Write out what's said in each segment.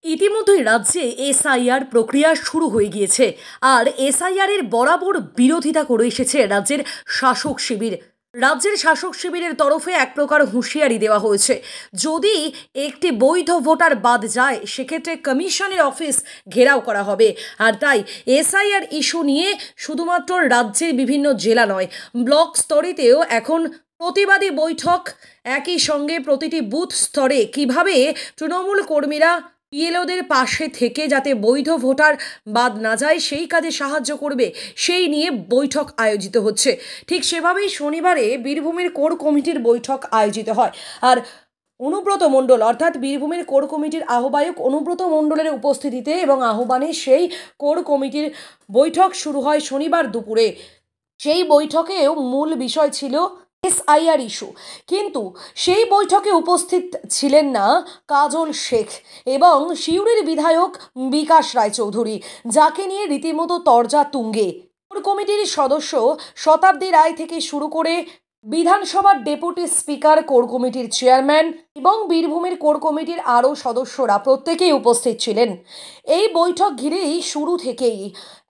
ইতিমধ্যেই রাজ্যে এসআইআর প্রক্রিয়া শুরু হয়ে গিয়েছে। আর এসআইআর এর বরাবর বিরোধিতা করে এসেছে রাজ্যের শাসক শিবির। রাজ্যের শাসক শিবিরের তরফে এক প্রকার হুঁশিয়ারি দেওয়া হয়েছে, যদি একটি বৈধ ভোটার বাদ যায় সেক্ষেত্রে কমিশনের অফিস ঘেরাও করা হবে। আর তাই এসআইআর ইস্যু নিয়ে শুধুমাত্র রাজ্যের বিভিন্ন জেলা নয়, ব্লক স্তরেতেও এখন প্রতিবাদী বৈঠক। একই সঙ্গে প্রতিটি বুথ স্তরে কিভাবে তৃণমূল কর্মীরা পিএলওদের পাশে থেকে যাতে বৈধ ভোটার বাদ না যায় সেই কাজে সাহায্য করবে, সেই নিয়ে বৈঠক আয়োজিত হচ্ছে। ঠিক সেভাবেই শনিবারে বীরভূমের কোর কমিটির বৈঠক আয়োজিত হয়। আর অনুব্রত মণ্ডল অর্থাৎ বীরভূমের কোর কমিটির আহ্বায়ক অনুব্রত মণ্ডলের উপস্থিতিতে এবং আহ্বানে সেই কোর কমিটির বৈঠক শুরু হয় শনিবার দুপুরে। সেই বৈঠকেও মূল বিষয় ছিল এসআইআর ইস্যু, কিন্তু সেই বৈঠকে উপস্থিত ছিলেন না কাজল শেখ এবং সিউড়ির বিধায়ক বিকাশ রায়চৌধুরী, যাকে নিয়ে রীতিমতো তরজা তুঙ্গে। কোর কমিটির সদস্য শতাব্দী রায় থেকে শুরু করে বিধানসভার ডেপুটি স্পিকার, কোর কমিটির চেয়ারম্যান এবং বীরভূমের কোর কমিটির আরও সদস্যরা প্রত্যেকেই উপস্থিত ছিলেন। এই বৈঠক ঘিরেই শুরু থেকেই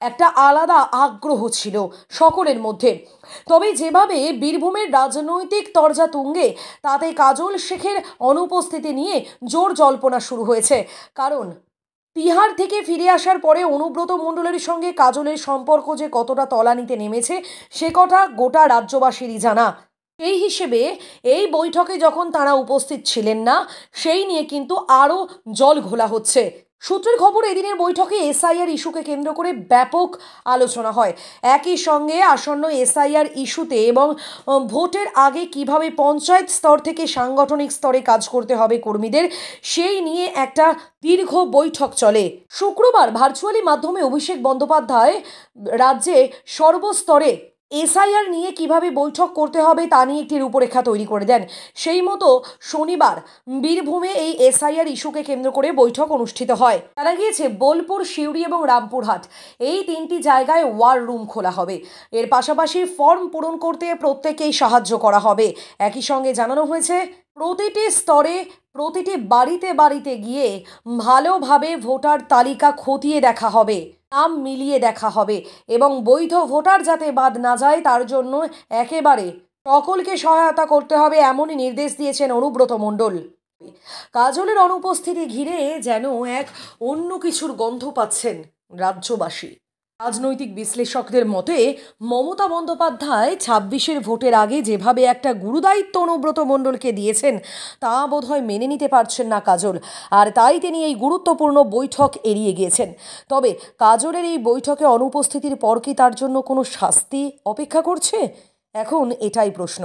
একটা আলাদা আগ্রহ ছিল সকলের মধ্যে। তবে যেভাবে বীরভূমের রাজনৈতিক তরজা তুঙ্গে, তাতে কাজল শেখের অনুপস্থিতি নিয়ে জোর জল্পনা শুরু হয়েছে। কারণ তিহার থেকে ফিরে আসার পরে অনুব্রত মণ্ডলের সঙ্গে কাজলের সম্পর্ক যে কতটা তলানিতে নেমেছে সে কথা গোটা রাজ্যবাসীরই জানা। সেই হিসেবে এই বৈঠকে যখন তারা উপস্থিত ছিলেন না, সেই নিয়ে কিন্তু আরও জল ঘোলা হচ্ছে। সূত্রের খবর, এদিনের বৈঠকে এসআইআর ইস্যুকে কেন্দ্র করে ব্যাপক আলোচনা হয়। একই সঙ্গে আসন্ন এসআইআর ইস্যুতে এবং ভোটের আগে কিভাবে পঞ্চায়েত স্তর থেকে সাংগঠনিক স্তরে কাজ করতে হবে কর্মীদের, সেই নিয়ে একটা দীর্ঘ বৈঠক চলে। শুক্রবার ভার্চুয়ালি মাধ্যমে অভিষেক বন্দ্যোপাধ্যায় রাজ্যে সর্বস্তরে এসআইআর নিয়ে কিভাবে বৈঠক করতে হবে তা নিয়ে একটি রূপরেখা তৈরি করে দেন। সেই মতো শনিবার বীরভূমে এই এসআইআর ইস্যুকে কেন্দ্র করে বৈঠক অনুষ্ঠিত হয়। জানা গিয়েছে বোলপুর, সিউড়ি এবং রামপুরহাট এই তিনটি জায়গায় ওয়ার রুম খোলা হবে। এর পাশাপাশি ফর্ম পূরণ করতে প্রত্যেকেই সাহায্য করা হবে। একই সঙ্গে জানানো হয়েছে প্রতিটি স্তরে প্রতিটি বাড়িতে বাড়িতে গিয়ে ভালোভাবে ভোটার তালিকা খতিয়ে দেখা হবে, নাম মিলিয়ে দেখা হবে এবং বৈধ ভোটার যাতে বাদ না যায় তার জন্য একেবারে সকলকে সহায়তা করতে হবে, এমনই নির্দেশ দিয়েছেন অনুব্রত মণ্ডল। কাজলের অনুপস্থিতি ঘিরে যেন এক অন্য কিছুর গন্ধ পাচ্ছেন রাজ্যবাসী। রাজনৈতিক বিশ্লেষকদের মতে মমতা বন্দ্যোপাধ্যায় ২৬-এর ভোটের আগে যেভাবে একটা গুরুদায়িত্ব অনুব্রত মণ্ডলকে দিয়েছেন তা বোধহয় মেনে নিতে পারছেন না কাজল, আর তাই তিনি এই গুরুত্বপূর্ণ বৈঠক এড়িয়ে গিয়েছেন। তবে কাজলের এই বৈঠকে অনুপস্থিতির পর কি তার জন্য কোনো শাস্তি অপেক্ষা করছে? এখন এটাই প্রশ্ন।